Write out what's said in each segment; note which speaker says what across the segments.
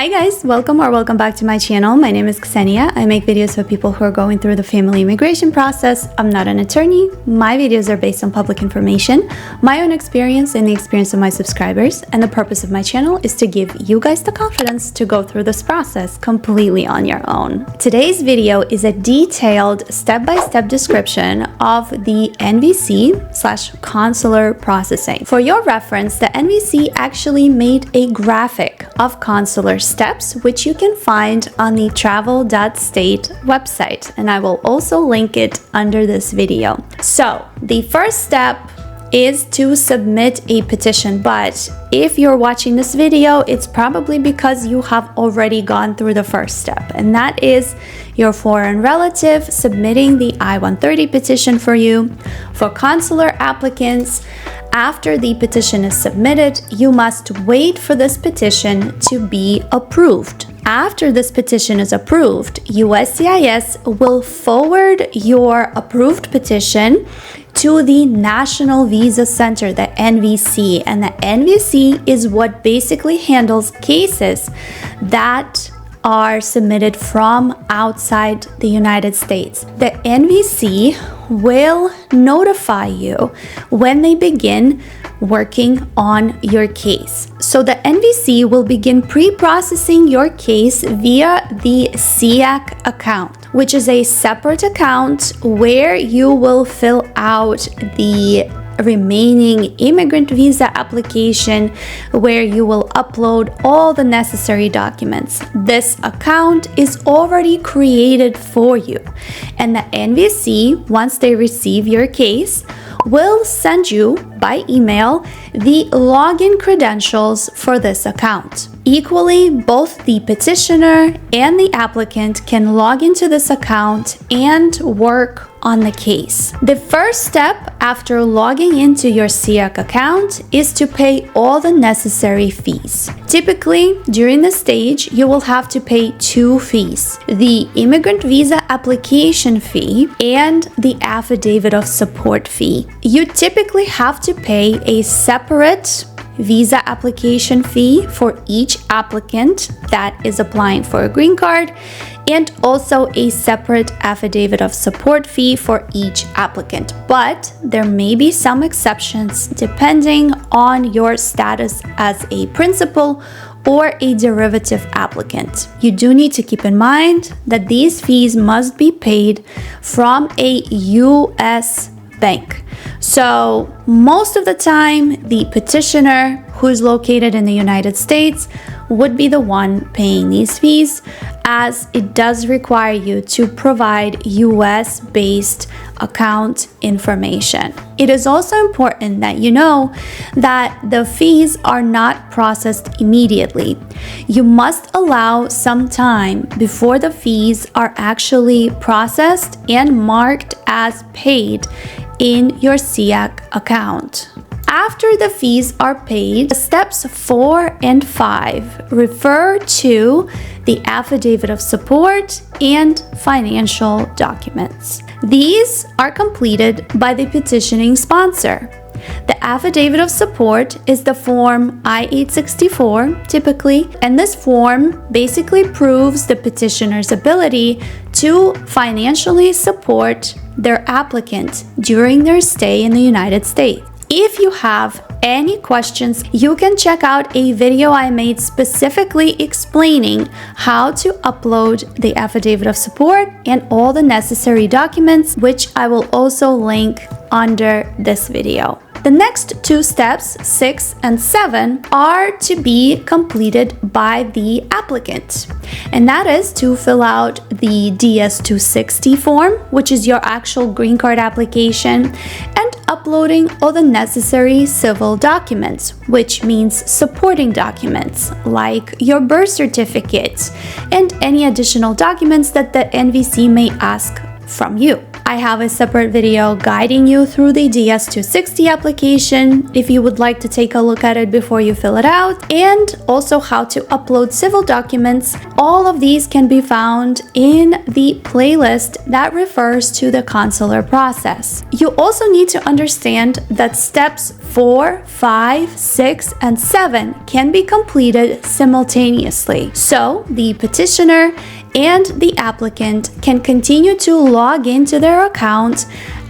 Speaker 1: Hi guys, welcome back to my channel. My name is Ksenia. I make videos for people who are going through the family immigration process. I'm not an attorney. My videos are based on public information, my own experience and the experience of my subscribers, and the purpose of my channel is to give you guys the confidence to go through this process completely on your own. Today's video is a detailed step-by-step description of the NVC/consular processing. For your reference, the NVC actually made a graphic of consular steps, which you can find on the travel.state website, and I will also link it under this video. So the first step is to submit a petition, but if you're watching this video, it's probably because you have already gone through the first step, and that is your foreign relative submitting the I-130 petition for you. For consular applicants, after the petition is submitted, you must wait for this petition to be approved. After this petition is approved, USCIS will forward your approved petition to the National Visa Center, the NVC, and the NVC is what basically handles cases that are submitted from outside the United States. The NVC will notify you when they begin working on your case. So the NVC will begin pre-processing your case via the CEAC account, which is a separate account where you will fill out the remaining immigrant visa application, where you will upload all the necessary documents. This account is already created for you, and the NVC, once they receive your case, will send you by email the login credentials for this account. Equally, both the petitioner and the applicant can log into this account and work on the case. The first step after logging into your CEAC account is to pay all the necessary fees. Typically, during this stage, you will have to pay two fees: the immigrant visa application fee and the affidavit of support fee. You typically have to pay a separate visa application fee for each applicant that is applying for a green card, and also a separate affidavit of support fee for each applicant. But there may be some exceptions depending on your status as a principal or a derivative applicant. You do need to keep in mind that these fees must be paid from a U.S. bank. So most of the time, the petitioner who is located in the United States would be the one paying these fees, as it does require you to provide US-based account information. It is also important that you know that the fees are not processed immediately. You must allow some time before the fees are actually processed and marked as paid in your CEAC account. After the fees are paid, steps 4 and 5 refer to the affidavit of support and financial documents. These are completed by the petitioning sponsor. The affidavit of support is the form I-864 typically, and this form basically proves the petitioner's ability to financially support their applicant during their stay in the United States. If you have any questions, you can check out a video I made specifically explaining how to upload the affidavit of support and all the necessary documents, which I will also link under this video. The next two steps, 6 and 7, are to be completed by the applicant, and that is to fill out the DS-260 form, which is your actual green card application, and uploading all the necessary civil documents, which means supporting documents like your birth certificate and any additional documents that the NVC may ask from you. I have a separate video guiding you through the DS-260 application if you would like to take a look at it before you fill it out, and also how to upload civil documents. All of these can be found in the playlist that refers to the consular process. You also need to understand that steps 4, 5, 6, and 7 can be completed simultaneously. So the petitioner and the applicant can continue to log into their account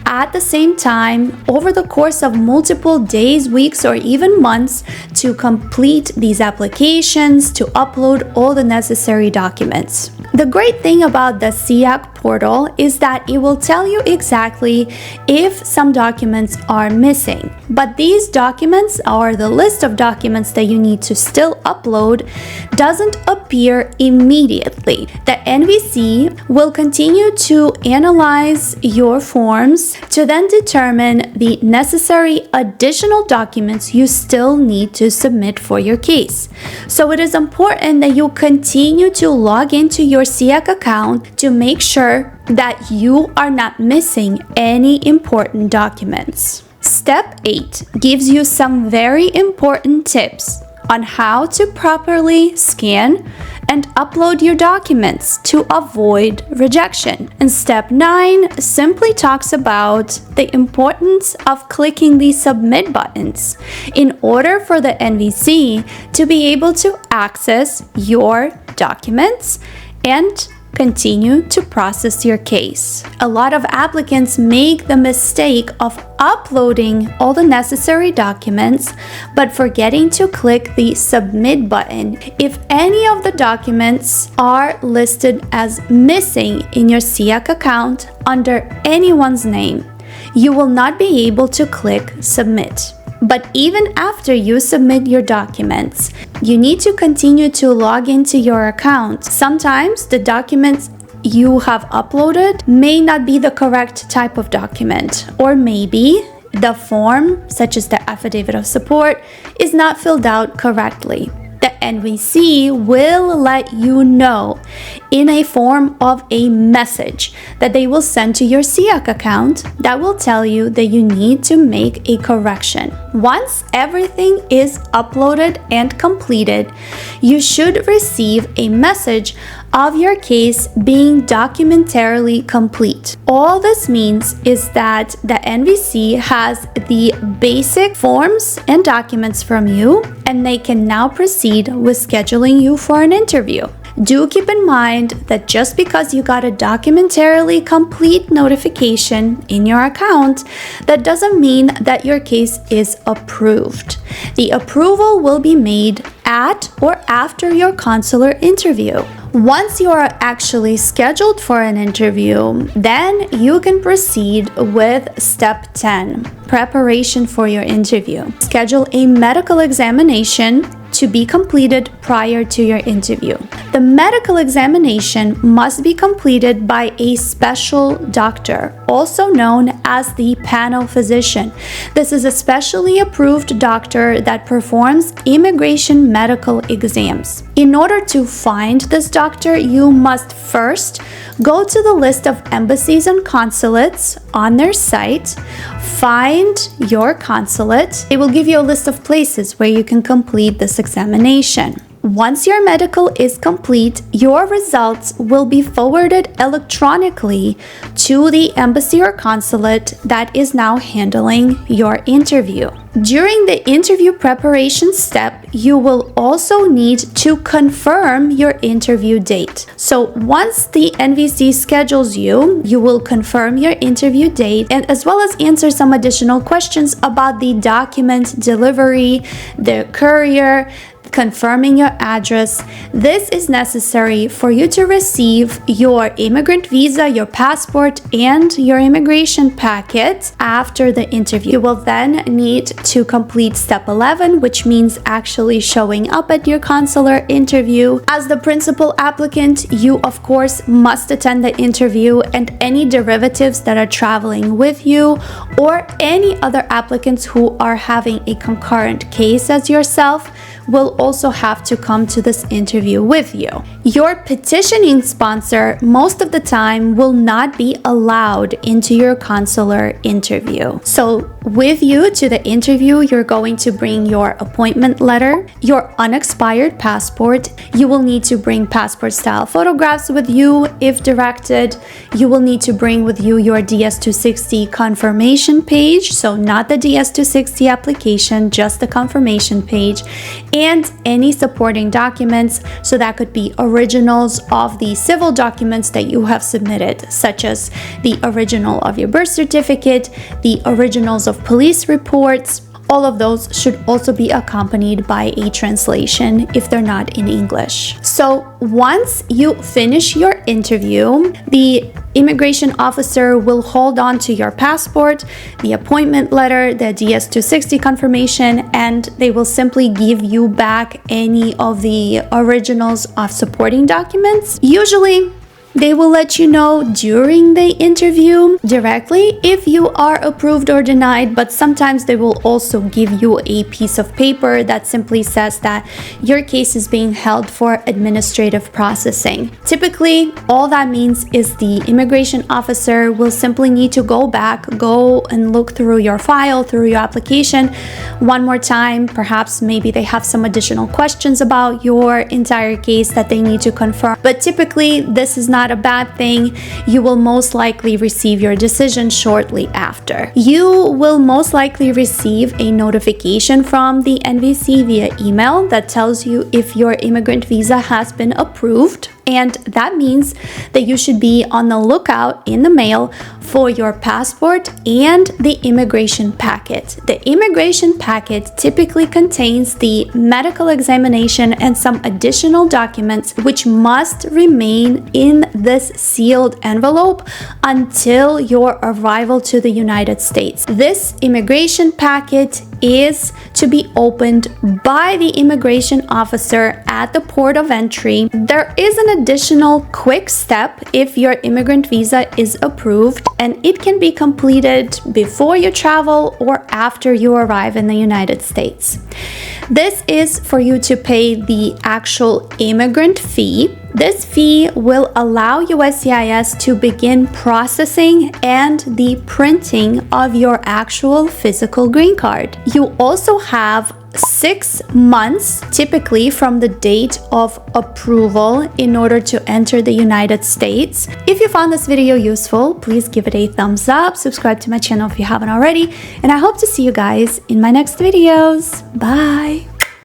Speaker 1: at the same time over the course of multiple days, weeks, or even months to complete these applications, to upload all the necessary documents. The great thing about the CEAC portal is that it will tell you exactly if some documents are missing. But these documents, or the list of documents that you need to still upload, doesn't appear immediately. The NVC will continue to analyze your forms to then determine the necessary additional documents you still need to submit for your case. So it is important that you continue to log into your CEAC account to make sure that you are not missing any important documents. Step 8 gives you some very important tips on how to properly scan and upload your documents to avoid rejection. And step 9 simply talks about the importance of clicking the submit buttons in order for the NVC to be able to access your documents and continue to process your case. A lot of applicants make the mistake of uploading all the necessary documents but forgetting to click the submit button. If any of the documents are listed as missing in your CEAC account under anyone's name, you will not be able to click submit. But even after you submit your documents, you need to continue to log into your account. Sometimes the documents you have uploaded may not be the correct type of document, or maybe the form, such as the affidavit of support, is not filled out correctly. The NVC will let you know in a form of a message that they will send to your CEAC account that will tell you that you need to make a correction. Once everything is uploaded and completed, you should receive a message of your case being documentarily complete. All this means is that the NVC has the basic forms and documents from you, and they can now proceed with scheduling you for an interview. Do keep in mind that just because you got a documentarily complete notification in your account, that doesn't mean that your case is approved. The approval will be made at or after your consular interview. Once you are actually scheduled for an interview, then you can proceed with step 10, preparation for your interview. Schedule a medical examination to be completed prior to your interview. The medical examination must be completed by a special doctor, also known as the panel physician. This is a specially approved doctor that performs immigration medical exams. In order to find this doctor, you must first go to the list of embassies and consulates on their site, find your consulate. It will give you a list of places where you can complete this examination. Once your medical is complete, your results will be forwarded electronically to the embassy or consulate that is now handling your interview. During the interview preparation step, you will also need to confirm your interview date. So once the NVC schedules you, you will confirm your interview date, and as well as answer some additional questions about the document delivery, the courier, confirming your address. This is necessary for you to receive your immigrant visa, your passport, and your immigration packet after the interview. You will then need to complete step 11, which means actually showing up at your consular interview. As the principal applicant, you of course must attend the interview, and any derivatives that are traveling with you or any other applicants who are having a concurrent case as yourself will also have to come to this interview with you. Your petitioning sponsor most of the time will not be allowed into your consular interview. So with you to the interview, you're going to bring your appointment letter, your unexpired passport. You will need to bring passport style photographs with you if directed. You will need to bring with you your DS-260 confirmation page, so not the DS-260 application, just the confirmation page, and any supporting documents. So that could be originals of the civil documents that you have submitted, such as the original of your birth certificate, the originals of police reports. All of those should also be accompanied by a translation if they're not in English. So once you finish your interview, the immigration officer will hold on to your passport, the appointment letter, the DS-260 confirmation, and they will simply give you back any of the originals of supporting documents. Usually, they will let you know during the interview directly if you are approved or denied, but sometimes they will also give you a piece of paper that simply says that your case is being held for administrative processing. Typically, all that means is the immigration officer will simply need to go and look through your file, through your application one more time. Perhaps maybe they have some additional questions about your entire case that they need to confirm. But typically, this is not a bad thing. You will most likely receive your decision shortly after. You will most likely receive a notification from the NVC via email that tells you if your immigrant visa has been approved. And that means that you should be on the lookout in the mail for your passport and the immigration packet. The immigration packet typically contains the medical examination and some additional documents which must remain in this sealed envelope until your arrival to the United States. This immigration packet is to be opened by the immigration officer at the port of entry. There is an additional quick step if your immigrant visa is approved, and it can be completed before you travel or after you arrive in the United States. This is for you to pay the actual immigrant fee. This fee will allow USCIS to begin processing and the printing of your actual physical green card. You also have 6 months typically from the date of approval in order to enter the United States. If you found this video useful, please give it a thumbs up, subscribe to my channel if you haven't already, and I hope to see you guys in my next videos. Bye!